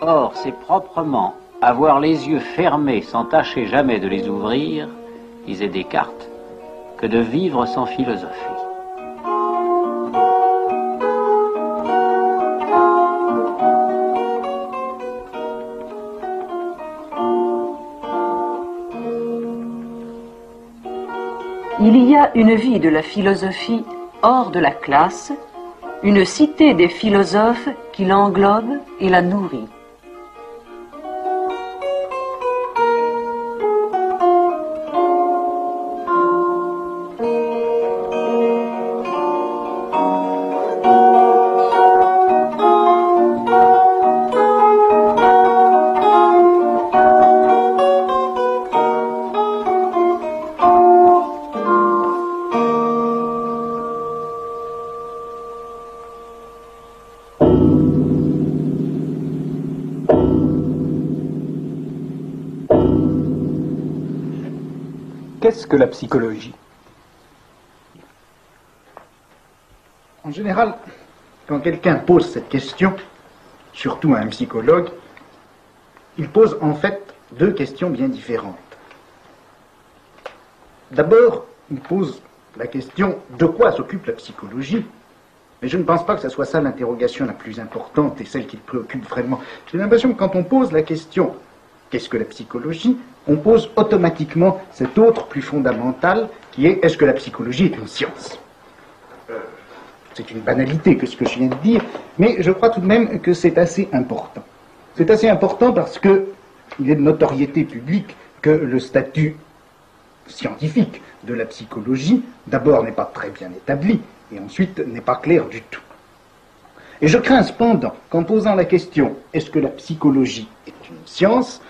Or, c'est proprement avoir les yeux fermés sans tâcher jamais de les ouvrir, disait Descartes, que de vivre sans philosophie. Il y a une vie de la philosophie hors de la classe, une cité des philosophes qui l'englobe et la nourrit. Qu'est-ce que la psychologie? En général, quand quelqu'un pose cette question, surtout à un psychologue, il pose en fait deux questions bien différentes. D'abord, il pose la question de quoi s'occupe la psychologie, mais je ne pense pas que ce soit ça l'interrogation la plus importante et celle qui le préoccupe vraiment. J'ai l'impression que quand on pose la question qu'est-ce que la psychologie, on pose automatiquement cette autre plus fondamentale qui est est-ce que la psychologie est une science? C'est une banalité que ce que je viens de dire, mais je crois tout de même que c'est assez important. C'est assez important parce que il est de notoriété publique que le statut scientifique de la psychologie, d'abord n'est pas très bien établi, et ensuite n'est pas clair du tout. Et je crains cependant qu'en posant la question est-ce que la psychologie est une science,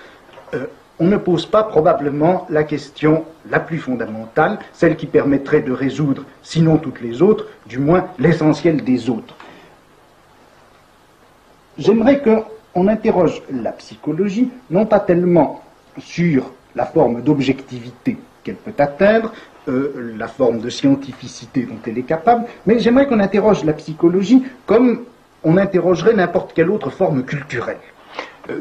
on ne pose pas probablement la question la plus fondamentale, celle qui permettrait de résoudre, sinon toutes les autres, du moins l'essentiel des autres. J'aimerais qu'on interroge la psychologie, non pas tellement sur la forme d'objectivité qu'elle peut atteindre, la forme de scientificité dont elle est capable, mais j'aimerais qu'on interroge la psychologie comme on interrogerait n'importe quelle autre forme culturelle.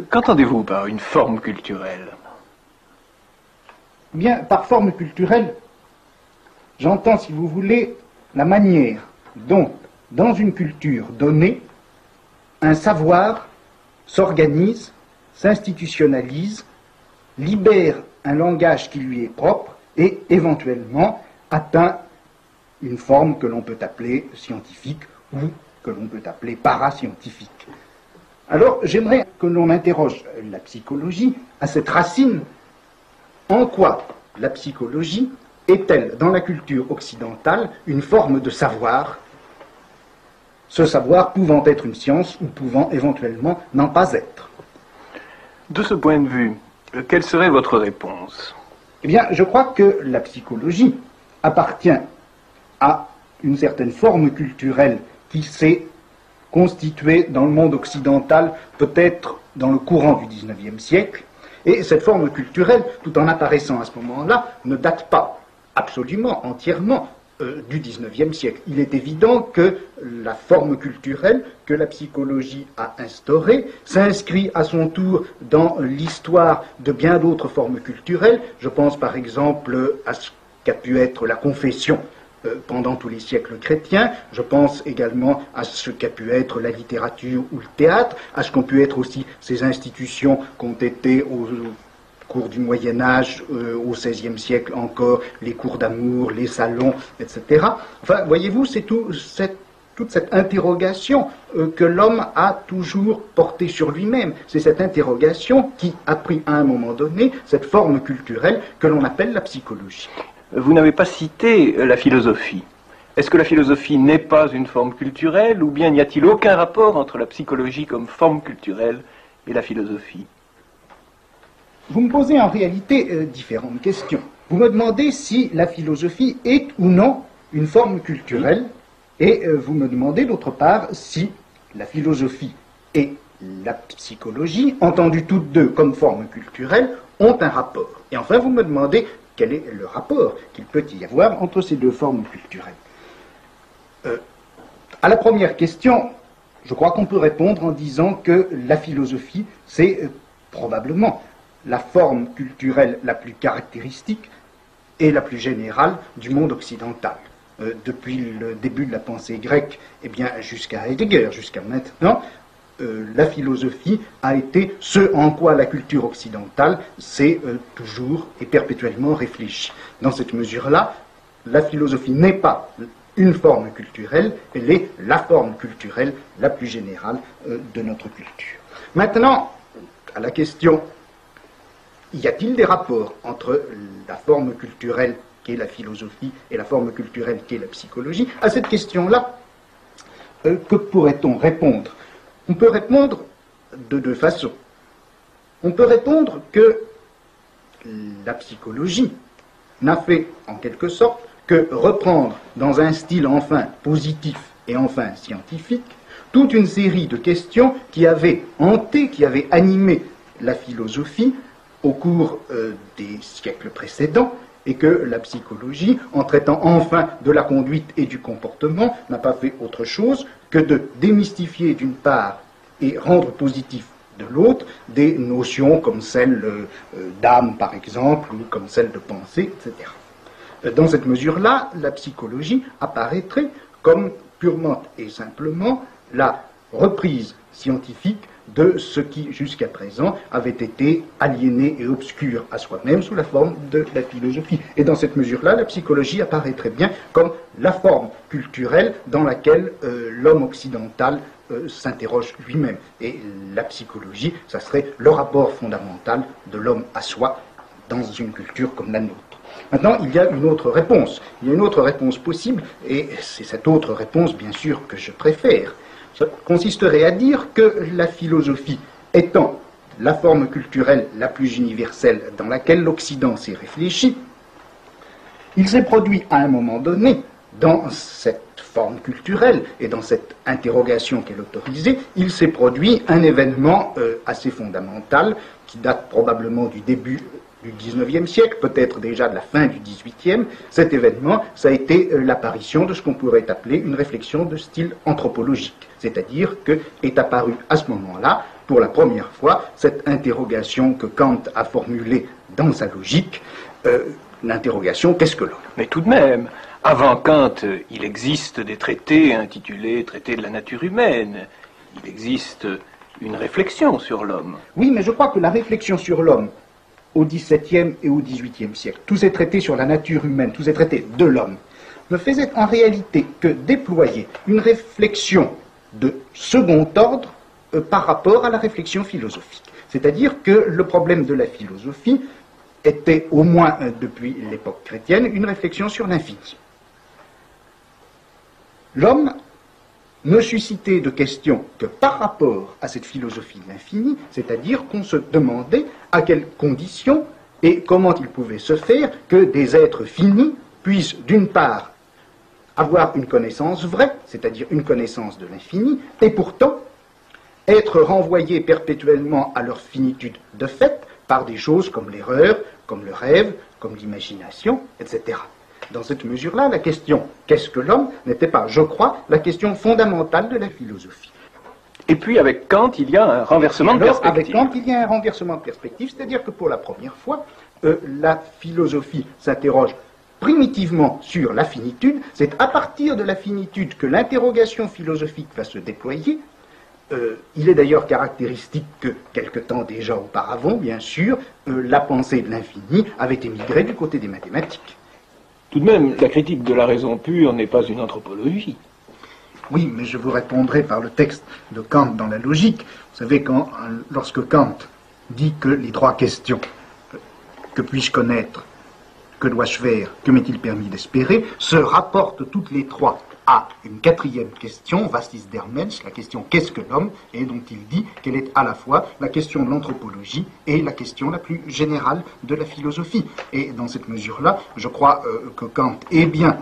Qu'entendez-vous par une forme culturelle? Bien, par forme culturelle, j'entends, si vous voulez, la manière dont, dans une culture donnée, un savoir s'organise, s'institutionnalise, libère un langage qui lui est propre et, éventuellement, atteint une forme que l'on peut appeler scientifique ou que l'on peut appeler parascientifique. Alors, j'aimerais que l'on interroge la psychologie à cette racine. En quoi la psychologie est-elle, dans la culture occidentale, une forme de savoir, ce savoir pouvant être une science ou pouvant éventuellement n'en pas être? De ce point de vue, quelle serait votre réponse? Eh bien, je crois que la psychologie appartient à une certaine forme culturelle qui s'est constituée dans le monde occidental, peut-être dans le courant du XIXe siècle, et cette forme culturelle, tout en apparaissant à ce moment-là, ne date pas absolument, entièrement du XIXe siècle. Il est évident que la forme culturelle que la psychologie a instaurée s'inscrit à son tour dans l'histoire de bien d'autres formes culturelles. Je pense par exemple à ce qu'a pu être la confession pendant tous les siècles chrétiens. Je pense également à ce qu'a pu être la littérature ou le théâtre, à ce qu'ont pu être aussi ces institutions qu'ont été au cours du Moyen-Âge, au XVIe siècle encore, les cours d'amour, les salons, etc. Enfin, voyez-vous, c'est toute cette interrogation que l'homme a toujours portée sur lui-même. C'est cette interrogation qui a pris à un moment donné cette forme culturelle que l'on appelle la psychologie. Vous n'avez pas cité la philosophie. Est-ce que la philosophie n'est pas une forme culturelle, ou bien n'y a-t-il aucun rapport entre la psychologie comme forme culturelle et la philosophie? Vous me posez en réalité différentes questions. Vous me demandez si la philosophie est ou non une forme culturelle, et vous me demandez d'autre part si la philosophie et la psychologie, entendues toutes deux comme forme culturelle, ont un rapport. Et enfin, vous me demandez quel est le rapport qu'il peut y avoir entre ces deux formes culturelles. À la première question, Je crois qu'on peut répondre en disant que la philosophie, c'est probablement la forme culturelle la plus caractéristique et la plus générale du monde occidental. Depuis le début de la pensée grecque, eh bien, jusqu'à Heidegger, jusqu'à maintenant, la philosophie a été ce en quoi la culture occidentale s'est toujours et perpétuellement réfléchie. Dans cette mesure-là, la philosophie n'est pas une forme culturelle, elle est la forme culturelle la plus générale de notre culture. Maintenant, à la question, y a-t-il des rapports entre la forme culturelle qu'est la philosophie et la forme culturelle qu'est la psychologie? À cette question-là, que pourrait-on répondre? On peut répondre de deux façons. On peut répondre que la psychologie n'a fait, en quelque sorte, que reprendre dans un style enfin positif et enfin scientifique toute une série de questions qui avaient hanté, qui avaient animé la philosophie au cours des siècles précédents, et que la psychologie, en traitant enfin de la conduite et du comportement, n'a pas fait autre chose que de démystifier d'une part et rendre positif de l'autre des notions comme celle d'âme par exemple, ou comme celle de pensée, etc. Dans cette mesure-là, la psychologie apparaîtrait comme purement et simplement la reprise scientifique de ce qui, jusqu'à présent, avait été aliéné et obscur à soi-même sous la forme de la philosophie. Et dans cette mesure-là, la psychologie apparaît très bien comme la forme culturelle dans laquelle l'homme occidental s'interroge lui-même. Et la psychologie, ça serait le rapport fondamental de l'homme à soi dans une culture comme la nôtre. Maintenant, il y a une autre réponse. Il y a une autre réponse possible, et c'est cette autre réponse, bien sûr, que je préfère. Ça consisterait à dire que la philosophie étant la forme culturelle la plus universelle dans laquelle l'Occident s'est réfléchi, il s'est produit à un moment donné, dans cette forme culturelle et dans cette interrogation qu'elle autorisait, il s'est produit un événement assez fondamental qui date probablement du début du XIXe siècle, peut-être déjà de la fin du XVIIIe. Cet événement, ça a été l'apparition de ce qu'on pourrait appeler une réflexion de style anthropologique. C'est-à-dire qu'est apparue à ce moment-là, pour la première fois, cette interrogation que Kant a formulée dans sa logique, l'interrogation « qu'est-ce que l'homme ?» Mais tout de même, avant Kant, il existe des traités intitulés « Traités de la nature humaine ». Il existe une réflexion sur l'homme. Oui, mais je crois que la réflexion sur l'homme, au XVIIe et au XVIIIe siècle, tous ces traités sur la nature humaine, tous ces traités de l'homme, ne faisaient en réalité que déployer une réflexion de second ordre par rapport à la réflexion philosophique. C'est-à-dire que le problème de la philosophie était, au moins depuis l'époque chrétienne, une réflexion sur l'infini. L'homme ne suscitait de questions que par rapport à cette philosophie de l'infini, c'est-à-dire qu'on se demandait à quelles conditions et comment il pouvait se faire que des êtres finis puissent, d'une part, avoir une connaissance vraie, c'est-à-dire une connaissance de l'infini, et pourtant être renvoyés perpétuellement à leur finitude de fait par des choses comme l'erreur, comme le rêve, comme l'imagination, etc. Dans cette mesure-là, la question « qu'est-ce que l'homme » n'était pas, je crois, la question fondamentale de la philosophie. Et puis avec Kant, il y a un renversement de perspective. Avec Kant, il y a un renversement de perspective, c'est-à-dire que pour la première fois, la philosophie s'interroge primitivement sur la finitude. C'est à partir de la finitude que l'interrogation philosophique va se déployer. Il est d'ailleurs caractéristique que, quelque temps déjà auparavant, bien sûr, la pensée de l'infini avait émigré du côté des mathématiques. Tout de même, la critique de la raison pure n'est pas une anthropologie. Oui, mais je vous répondrai par le texte de Kant dans la logique. Vous savez, lorsque Kant dit que les trois questions, que puis-je connaître, que dois-je faire, que m'est-il permis d'espérer, se rapportent toutes les trois à une quatrième question, Vastis der Mensch, la question « qu'est-ce que l'homme ?» et dont il dit qu'elle est à la fois la question de l'anthropologie et la question la plus générale de la philosophie. Et dans cette mesure-là, je crois que Kant est bien,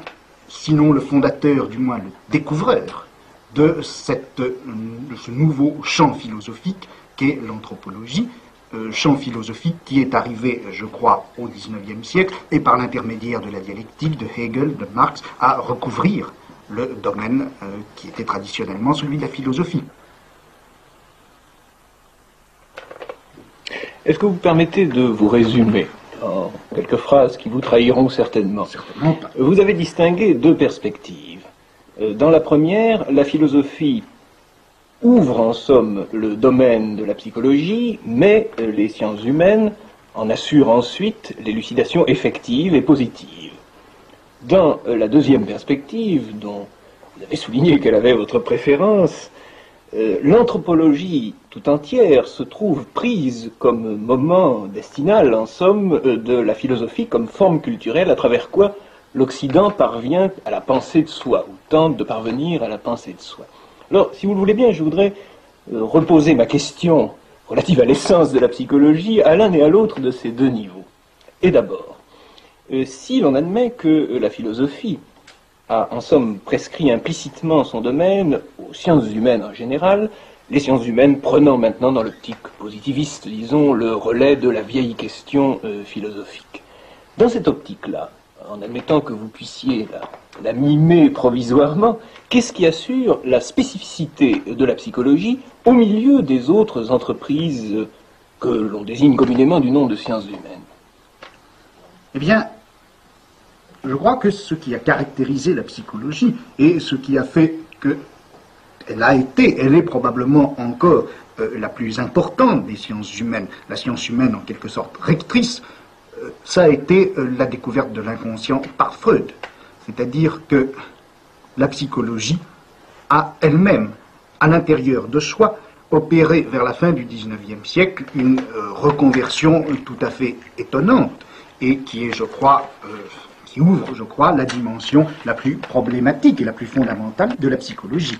sinon le fondateur, du moins le découvreur de ce nouveau champ philosophique qu'est l'anthropologie, champ philosophique qui est arrivé, je crois, au XIXe siècle, et par l'intermédiaire de la dialectique, de Hegel, de Marx, à recouvrir le domaine qui était traditionnellement celui de la philosophie. Est-ce que vous permettez de vous résumer en quelques phrases qui vous trahiront certainement? Certainement pas. Vous avez distingué deux perspectives. Dans la première, la philosophie ouvre en somme le domaine de la psychologie, mais les sciences humaines en assurent ensuite l'élucidation effective et positive. Dans la deuxième perspective, dont vous avez souligné qu'elle avait votre préférence, l'anthropologie tout entière se trouve prise comme moment destinal, en somme, de la philosophie comme forme culturelle à travers quoi l'Occident parvient à la pensée de soi, ou tente de parvenir à la pensée de soi. Alors, si vous le voulez bien, je voudrais reposer ma question relative à l'essence de la psychologie à l'un et à l'autre de ces deux niveaux. Et d'abord, si l'on admet que la philosophie a en somme prescrit implicitement son domaine aux sciences humaines en général, les sciences humaines prenant maintenant dans l'optique positiviste, disons, le relais de la vieille question philosophique. Dans cette optique-là, en admettant que vous puissiez la mimer provisoirement, qu'est-ce qui assure la spécificité de la psychologie au milieu des autres entreprises que l'on désigne communément du nom de sciences humaines? Eh bien, je crois que ce qui a caractérisé la psychologie et ce qui a fait qu'elle elle est probablement encore la plus importante des sciences humaines, la science humaine en quelque sorte rectrice, ça a été la découverte de l'inconscient par Freud. C'est-à-dire que la psychologie a elle-même, à l'intérieur de soi, opéré vers la fin du XIXe siècle une reconversion tout à fait étonnante et qui est, je crois, qui ouvre, je crois, la dimension la plus problématique et la plus fondamentale de la psychologie.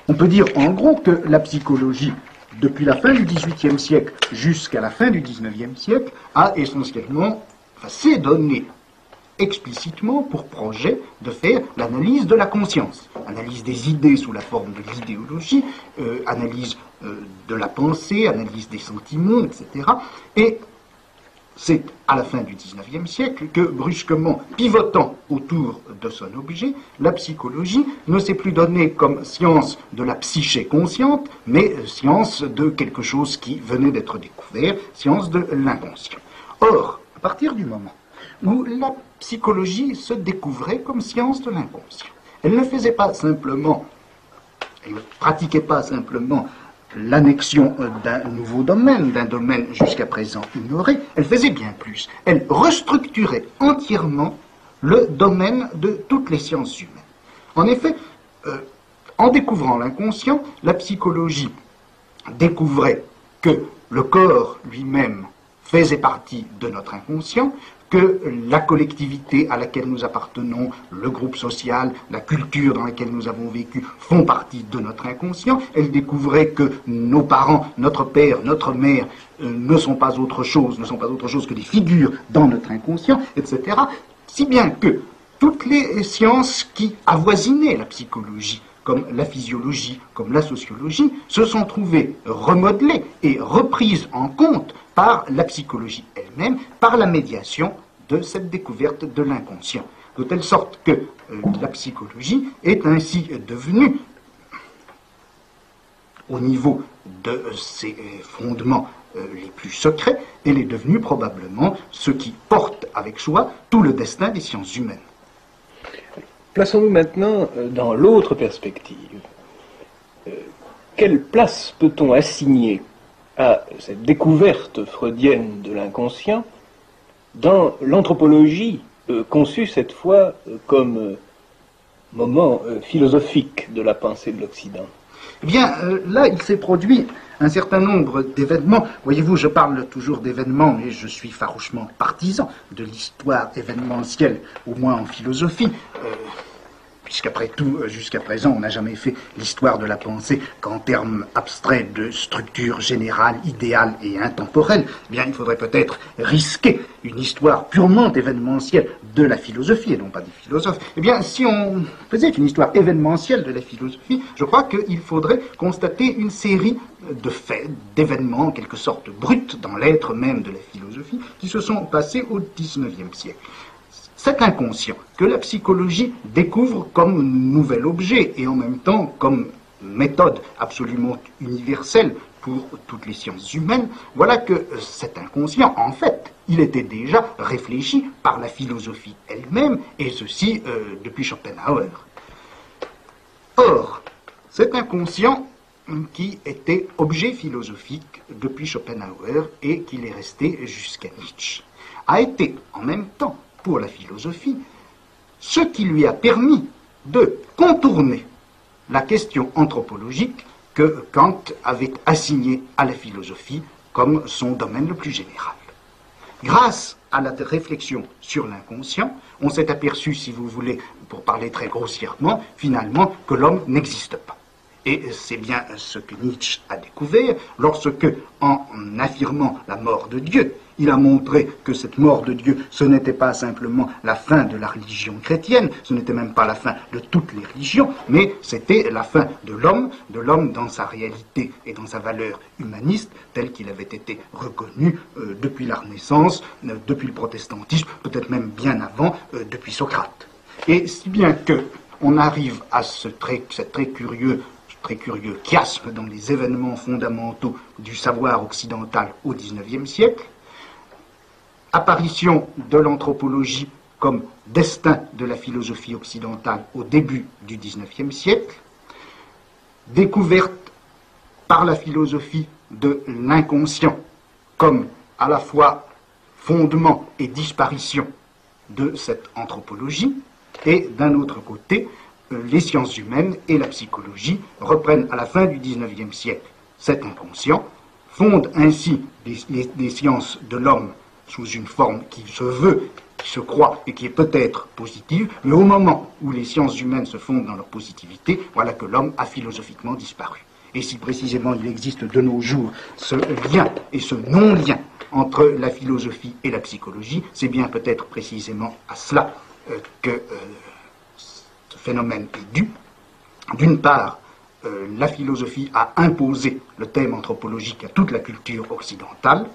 On peut dire en gros que la psychologie, depuis la fin du XVIIIe siècle jusqu'à la fin du XIXe siècle, a essentiellement, s'est donné explicitement pour projet de faire l'analyse de la conscience, analyse des idées sous la forme de l'idéologie, analyse de la pensée, analyse des sentiments, etc. Et c'est à la fin du XIXe siècle que, brusquement, pivotant autour de son objet, la psychologie ne s'est plus donnée comme science de la psyché consciente, mais science de quelque chose qui venait d'être découvert, science de l'inconscient. Or, à partir du moment où la psychologie se découvrait comme science de l'inconscient, elle ne faisait pas simplement, elle ne pratiquait pas simplement l'annexion d'un nouveau domaine, d'un domaine jusqu'à présent ignoré, elle faisait bien plus. Elle restructurait entièrement le domaine de toutes les sciences humaines. En effet, en découvrant l'inconscient, la psychologie découvrait que le corps lui-même faisait partie de notre inconscient, que la collectivité à laquelle nous appartenons, le groupe social, la culture dans laquelle nous avons vécu font partie de notre inconscient. Elle découvrait que nos parents, notre père, notre mère ne sont pas autre chose que des figures dans notre inconscient, etc. Si bien que toutes les sciences qui avoisinaient la psychologie, comme la physiologie, comme la sociologie, se sont trouvées remodelées et reprises en compte par la psychologie elle-même, par la médiation de cette découverte de l'inconscient. De telle sorte que la psychologie est ainsi devenue, au niveau de ses fondements les plus secrets, elle est devenue probablement ce qui porte avec soi tout le destin des sciences humaines. Plaçons-nous maintenant dans l'autre perspective. Quelle place peut-on assigner à cette découverte freudienne de l'inconscient dans l'anthropologie conçue cette fois comme moment philosophique de la pensée de l'Occident? Eh bien, là, il s'est produit un certain nombre d'événements. Voyez-vous, je parle toujours d'événements, mais je suis farouchement partisan de l'histoire événementielle, au moins en philosophie. Puisqu'après tout, jusqu'à présent, on n'a jamais fait l'histoire de la pensée qu'en termes abstraits de structure générale, idéale et intemporelle. Eh bien, il faudrait peut-être risquer une histoire purement événementielle de la philosophie, et non pas des philosophes. Eh bien, si on faisait une histoire événementielle de la philosophie, je crois qu'il faudrait constater une série de faits, d'événements en quelque sorte bruts dans l'être même de la philosophie, qui se sont passés au XIXe siècle. cet inconscient que la psychologie découvre comme nouvel objet et en même temps comme méthode absolument universelle pour toutes les sciences humaines, voilà que cet inconscient, en fait, il était déjà réfléchi par la philosophie elle-même, et ceci depuis Schopenhauer. Or, cet inconscient qui était objet philosophique depuis Schopenhauer et qu'il est resté jusqu'à Nietzsche, a été en même temps, pour la philosophie, ce qui lui a permis de contourner la question anthropologique que Kant avait assignée à la philosophie comme son domaine le plus général. Grâce à la réflexion sur l'inconscient, on s'est aperçu, si vous voulez, pour parler très grossièrement, finalement, que l'homme n'existe pas. Et c'est bien ce que Nietzsche a découvert lorsque, en affirmant la mort de Dieu, il a montré que cette mort de Dieu, ce n'était pas simplement la fin de la religion chrétienne, ce n'était même pas la fin de toutes les religions, mais c'était la fin de l'homme dans sa réalité et dans sa valeur humaniste, tel qu'il avait été reconnu depuis la Renaissance, depuis le protestantisme, peut-être même bien avant, depuis Socrate. Et si bien que on arrive à cette très curieux chiasme dans les événements fondamentaux du savoir occidental au XIXe siècle, apparition de l'anthropologie comme destin de la philosophie occidentale au début du XIXe siècle, découverte par la philosophie de l'inconscient comme à la fois fondement et disparition de cette anthropologie, et d'un autre côté, les sciences humaines et la psychologie reprennent à la fin du XIXe siècle cet inconscient, fondent ainsi les sciences de l'homme sous une forme qui se veut, qui se croit et qui est peut-être positive, mais au moment où les sciences humaines se fondent dans leur positivité, voilà que l'homme a philosophiquement disparu. Et si précisément il existe de nos jours ce lien et ce non-lien entre la philosophie et la psychologie, c'est bien peut-être précisément à cela que ce phénomène est dû. D'une part, la philosophie a imposé le thème anthropologique à toute la culture occidentale,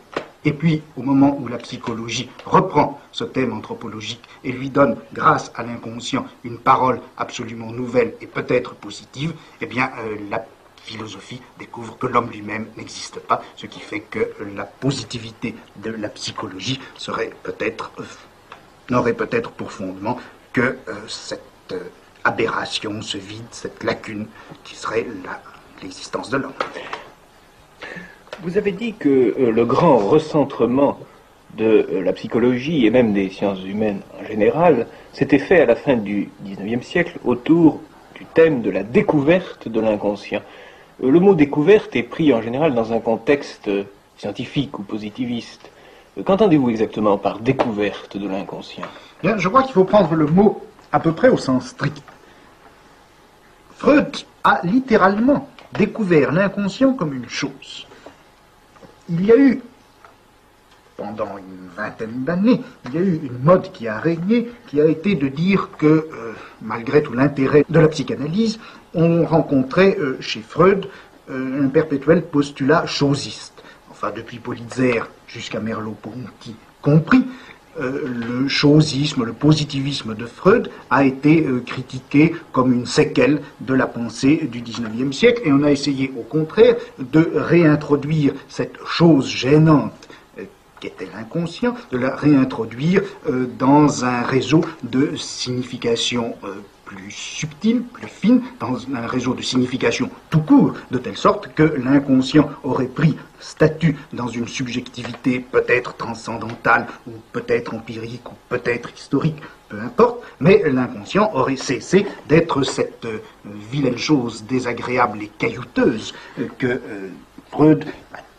et puis au moment où la psychologie reprend ce thème anthropologique et lui donne, grâce à l'inconscient, une parole absolument nouvelle et peut-être positive, eh bien la philosophie découvre que l'homme lui-même n'existe pas, ce qui fait que la positivité de la psychologie n'aurait peut-être pour fondement que cette aberration, ce vide, cette lacune qui serait l'existence de l'homme. Vous avez dit que le grand recentrement de la psychologie et même des sciences humaines en général s'était fait à la fin du XIXe siècle autour du thème de la découverte de l'inconscient. Le mot découverte est pris en général dans un contexte scientifique ou positiviste. Qu'entendez-vous exactement par découverte de l'inconscient ? Bien, je crois qu'il faut prendre le mot à peu près au sens strict. Freud a littéralement découvert l'inconscient comme une chose. Il y a eu, pendant une vingtaine d'années, il y a eu une mode qui a régné, qui a été de dire que, malgré tout l'intérêt de la psychanalyse, on rencontrait chez Freud un perpétuel postulat chosiste. Enfin, depuis Politzer jusqu'à Merleau-Ponty compris, le chosisme, le positivisme de Freud a été critiqué comme une séquelle de la pensée du XIXe siècle, et on a essayé au contraire de réintroduire cette chose gênante qui était l'inconscient, de la réintroduire dans un réseau de signification plus subtile, plus fine, dans un réseau de signification tout court, de telle sorte que l'inconscient aurait pris statut dans une subjectivité peut-être transcendantale, ou peut-être empirique, ou peut-être historique, peu importe, mais l'inconscient aurait cessé d'être cette vilaine chose désagréable et caillouteuse que Freud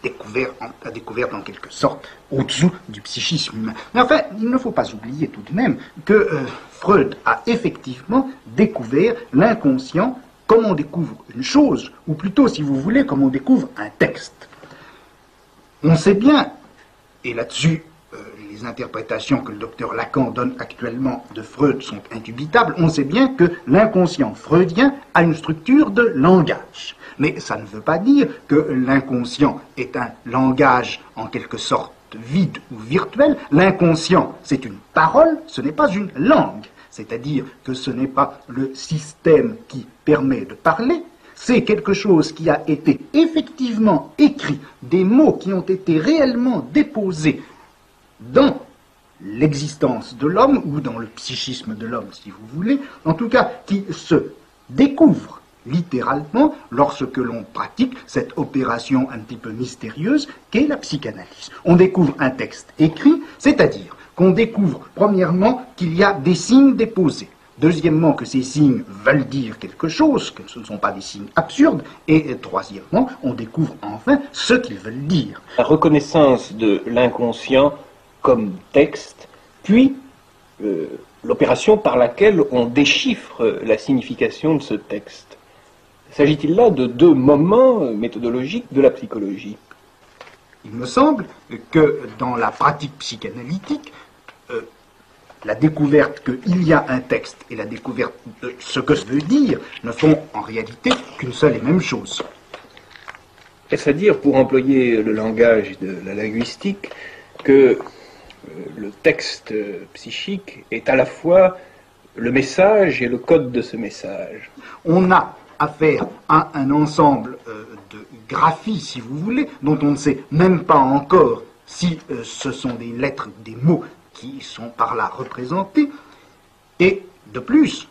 a découvert en quelque sorte au-dessous du psychisme humain. Mais enfin, il ne faut pas oublier tout de même que Freud a effectivement découvert l'inconscient comme on découvre une chose, ou plutôt, si vous voulez, comme on découvre un texte. On sait bien, et là-dessus, les interprétations que le docteur Lacan donne actuellement de Freud sont indubitables, on sait bien que l'inconscient freudien a une structure de langage. Mais ça ne veut pas dire que l'inconscient est un langage en quelque sorte vide ou virtuel. L'inconscient, c'est une parole, ce n'est pas une langue. C'est-à-dire que ce n'est pas le système qui permet de parler, c'est quelque chose qui a été effectivement écrit, des mots qui ont été réellement déposés dans l'existence de l'homme, ou dans le psychisme de l'homme, si vous voulez, en tout cas qui se découvrent littéralement lorsque l'on pratique cette opération un petit peu mystérieuse qu'est la psychanalyse. On découvre un texte écrit, c'est-à-dire qu'on découvre premièrement qu'il y a des signes déposés. Deuxièmement, que ces signes veulent dire quelque chose, que ce ne sont pas des signes absurdes. Et troisièmement, on découvre enfin ce qu'ils veulent dire. La reconnaissance de l'inconscient comme texte, puis l'opération par laquelle on déchiffre la signification de ce texte. S'agit-il là de deux moments méthodologiques de la psychologie? Il me semble que dans la pratique psychanalytique, la découverte qu'il y a un texte et la découverte de ce que ça veut dire ne font en réalité qu'une seule et même chose. Est-ce à dire, pour employer le langage de la linguistique, que le texte psychique est à la fois le message et le code de ce message? On a affaire à un ensemble de graphies, si vous voulez, dont on ne sait même pas encore si ce sont des lettres, des mots qui sont par là représentés. Et de plus,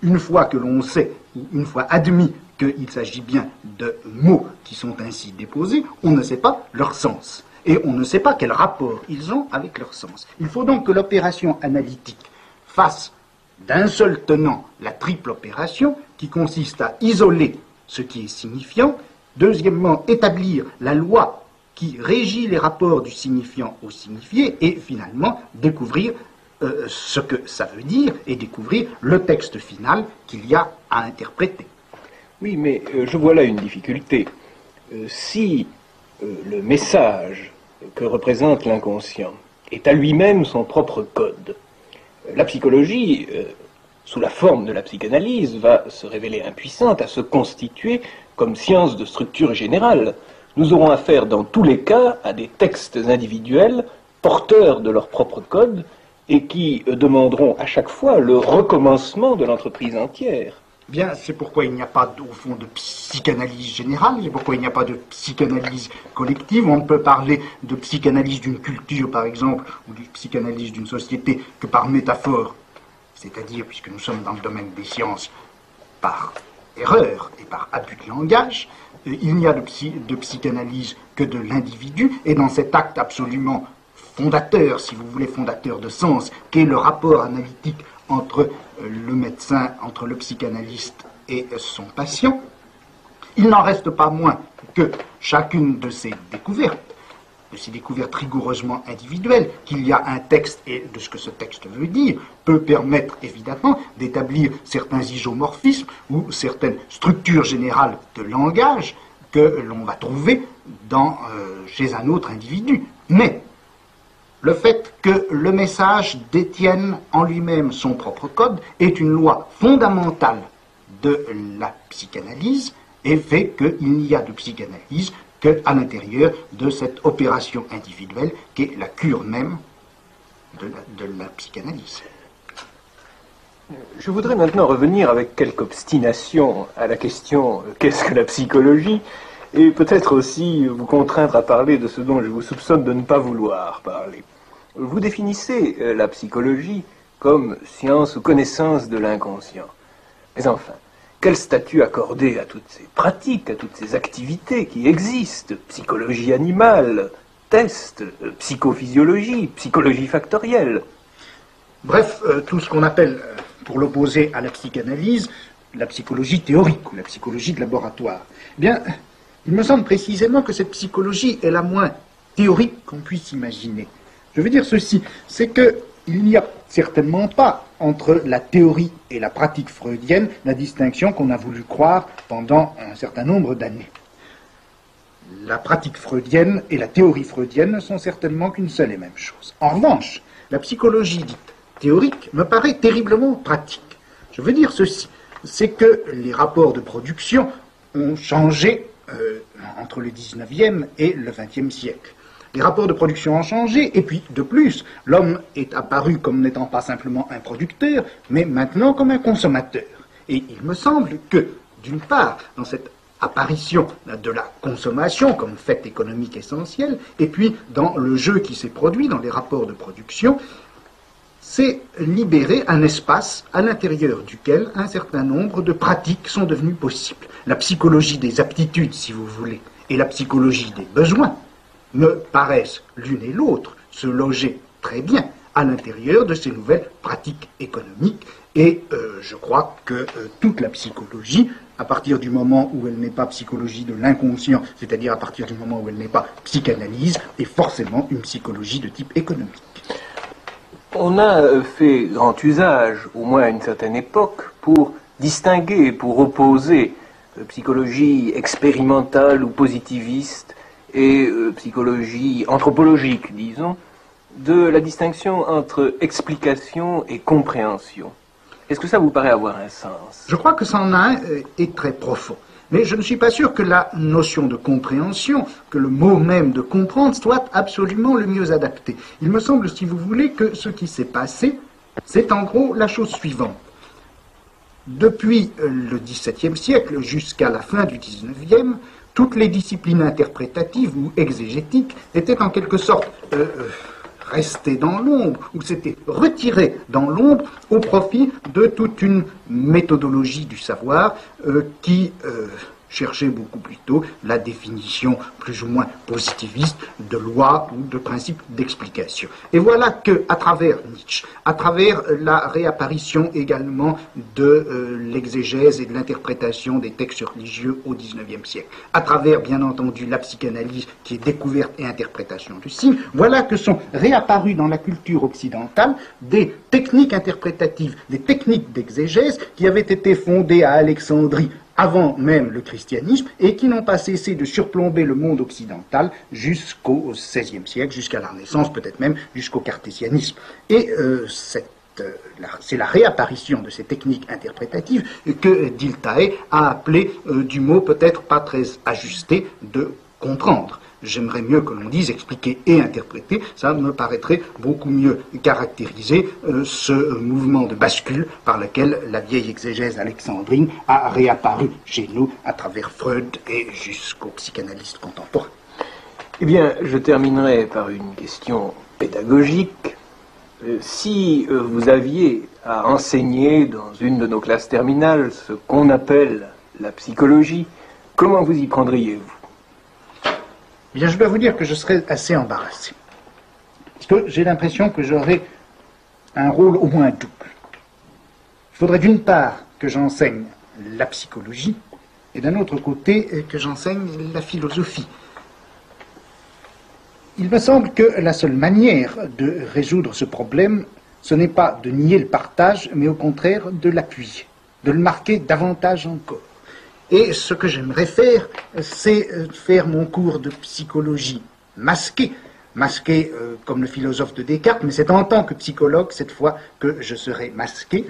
une fois que l'on sait, une fois admis qu'il s'agit bien de mots qui sont ainsi déposés, on ne sait pas leur sens. Et on ne sait pas quel rapport ils ont avec leur sens. Il faut donc que l'opération analytique fasse d'un seul tenant la triple opération qui consiste à isoler ce qui est signifiant, deuxièmement établir la loi qui régit les rapports du signifiant au signifié, et finalement découvrir ce que ça veut dire et découvrir le texte final qu'il y a à interpréter. Oui, mais je vois là une difficulté. Si le message que représente l'inconscient est à lui-même son propre code, la psychologie, sous la forme de la psychanalyse, va se révéler impuissante à se constituer comme science de structure générale. Nous aurons affaire dans tous les cas à des textes individuels porteurs de leur propre code et qui demanderont à chaque fois le recommencement de l'entreprise entière. Bien, c'est pourquoi il n'y a pas, au fond, de psychanalyse générale, c'est pourquoi il n'y a pas de psychanalyse collective. On ne peut parler de psychanalyse d'une culture, par exemple, ou de psychanalyse d'une société que par métaphore, c'est-à-dire, puisque nous sommes dans le domaine des sciences, par erreur et par abus de langage. Il n'y a de psychanalyse que de l'individu, et dans cet acte absolument fondateur, si vous voulez, fondateur de sens, qu'est le rapport analytique entre le médecin, entre le psychanalyste et son patient, il n'en reste pas moins que chacune de ces découvertes rigoureusement individuelles, qu'il y a un texte et de ce que ce texte veut dire, peut permettre évidemment d'établir certains isomorphismes ou certaines structures générales de langage que l'on va trouver chez un autre individu. Mais le fait que le message détienne en lui-même son propre code est une loi fondamentale de la psychanalyse et fait qu'il n'y a de psychanalyse qu'à l'intérieur de cette opération individuelle qui est la cure même de la psychanalyse. Je voudrais maintenant revenir avec quelque obstination à la question « qu'est-ce que la psychologie ?» et peut-être aussi vous contraindre à parler de ce dont je vous soupçonne de ne pas vouloir parler. Vous définissez la psychologie comme science ou connaissance de l'inconscient. Mais enfin, quel statut accorder à toutes ces pratiques, à toutes ces activités qui existent? Psychologie animale, tests, psychophysiologie, psychologie factorielle. Bref, tout ce qu'on appelle, pour l'opposer à la psychanalyse, la psychologie théorique ou la psychologie de laboratoire. Eh bien, il me semble précisément que cette psychologie est la moins théorique qu'on puisse imaginer. Je veux dire ceci, c'est qu'il n'y a certainement pas entre la théorie et la pratique freudienne la distinction qu'on a voulu croire pendant un certain nombre d'années. La pratique freudienne et la théorie freudienne ne sont certainement qu'une seule et même chose. En revanche, la psychologie dite théorique me paraît terriblement pratique. Je veux dire ceci, c'est que les rapports de production ont changé entre le 19e et le 20e siècle. Les rapports de production ont changé, et puis, de plus, l'homme est apparu comme n'étant pas simplement un producteur, mais maintenant comme un consommateur. Et il me semble que, d'une part, dans cette apparition de la consommation comme fait économique essentiel, et puis dans le jeu qui s'est produit, dans les rapports de production, c'est libérer un espace à l'intérieur duquel un certain nombre de pratiques sont devenues possibles. La psychologie des aptitudes, si vous voulez, et la psychologie des besoins me paraissent l'une et l'autre se loger très bien à l'intérieur de ces nouvelles pratiques économiques. Et je crois que toute la psychologie, à partir du moment où elle n'est pas psychologie de l'inconscient, c'est-à-dire à partir du moment où elle n'est pas psychanalyse, est forcément une psychologie de type économique. On a fait grand usage, au moins à une certaine époque, pour distinguer, pour opposer psychologie expérimentale ou positiviste et psychologie anthropologique, disons, de la distinction entre explication et compréhension. Est-ce que ça vous paraît avoir un sens? Je crois que ça en a un et très profond. Mais je ne suis pas sûr que la notion de compréhension, que le mot même de comprendre, soit absolument le mieux adapté. Il me semble, si vous voulez, que ce qui s'est passé, c'est en gros la chose suivante. Depuis le XVIIe siècle jusqu'à la fin du XIXe, toutes les disciplines interprétatives ou exégétiques étaient en quelque sorte restées dans l'ombre, ou s'étaient retirées dans l'ombre au profit de toute une méthodologie du savoir qui cherchait beaucoup plutôt la définition plus ou moins positiviste de lois ou de principes d'explication. Et voilà que, à travers Nietzsche, à travers la réapparition également de l'exégèse et de l'interprétation des textes religieux au XIXe siècle, à travers, bien entendu, la psychanalyse qui est découverte et interprétation du signe, voilà que sont réapparues dans la culture occidentale des techniques interprétatives, des techniques d'exégèse qui avaient été fondées à Alexandrie avant même le christianisme, et qui n'ont pas cessé de surplomber le monde occidental jusqu'au XVIe siècle, jusqu'à la Renaissance, peut-être même jusqu'au cartésianisme. Et c'est la réapparition de ces techniques interprétatives que Dilthey a appelé du mot peut-être pas très ajusté de comprendre. J'aimerais mieux que l'on dise expliquer et interpréter, ça me paraîtrait beaucoup mieux caractériser ce mouvement de bascule par lequel la vieille exégèse alexandrine a réapparu chez nous à travers Freud et jusqu'aux psychanalystes contemporains. Eh bien, je terminerai par une question pédagogique. Si vous aviez à enseigner dans une de nos classes terminales ce qu'on appelle la psychologie, comment vous y prendriez-vous? Bien, je dois vous dire que je serais assez embarrassé. Parce que j'ai l'impression que j'aurais un rôle au moins double. Il faudrait d'une part que j'enseigne la psychologie, et d'un autre côté que j'enseigne la philosophie. Il me semble que la seule manière de résoudre ce problème, ce n'est pas de nier le partage, mais au contraire de l'appuyer, de le marquer davantage encore. Et ce que j'aimerais faire, c'est faire mon cours de psychologie masqué comme le philosophe de Descartes, mais c'est en tant que psychologue, cette fois, que je serai masqué.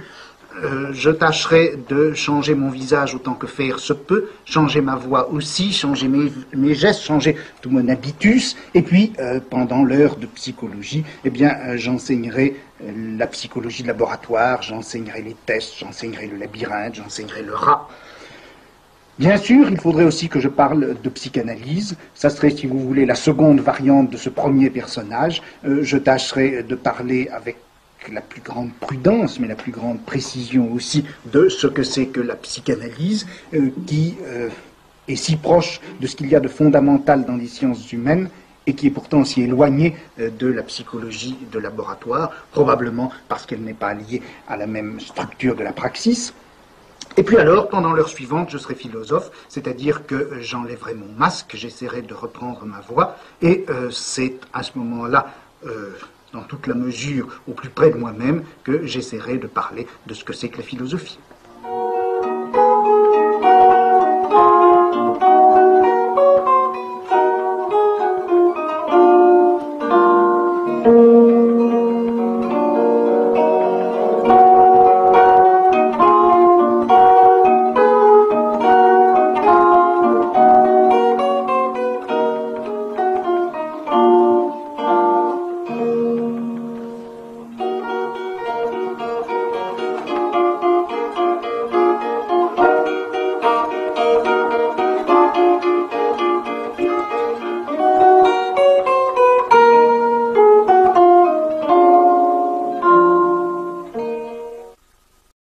Je tâcherai de changer mon visage autant que faire se peut, changer ma voix aussi, changer mes gestes, changer tout mon habitus, et puis, pendant l'heure de psychologie, eh bien, j'enseignerai la psychologie de laboratoire, j'enseignerai les tests, j'enseignerai le labyrinthe, j'enseignerai le rat. Bien sûr, il faudrait aussi que je parle de psychanalyse. Ça serait, si vous voulez, la seconde variante de ce premier personnage. Je tâcherai de parler avec la plus grande prudence, mais la plus grande précision aussi, de ce que c'est que la psychanalyse, qui est si proche de ce qu'il y a de fondamental dans les sciences humaines, et qui est pourtant si éloignée de la psychologie de laboratoire, probablement parce qu'elle n'est pas liée à la même structure de la praxis. Et puis alors, pendant l'heure suivante, je serai philosophe, c'est-à-dire que j'enlèverai mon masque, j'essaierai de reprendre ma voix, et c'est à ce moment-là, dans toute la mesure, au plus près de moi-même, que j'essaierai de parler de ce que c'est que la philosophie.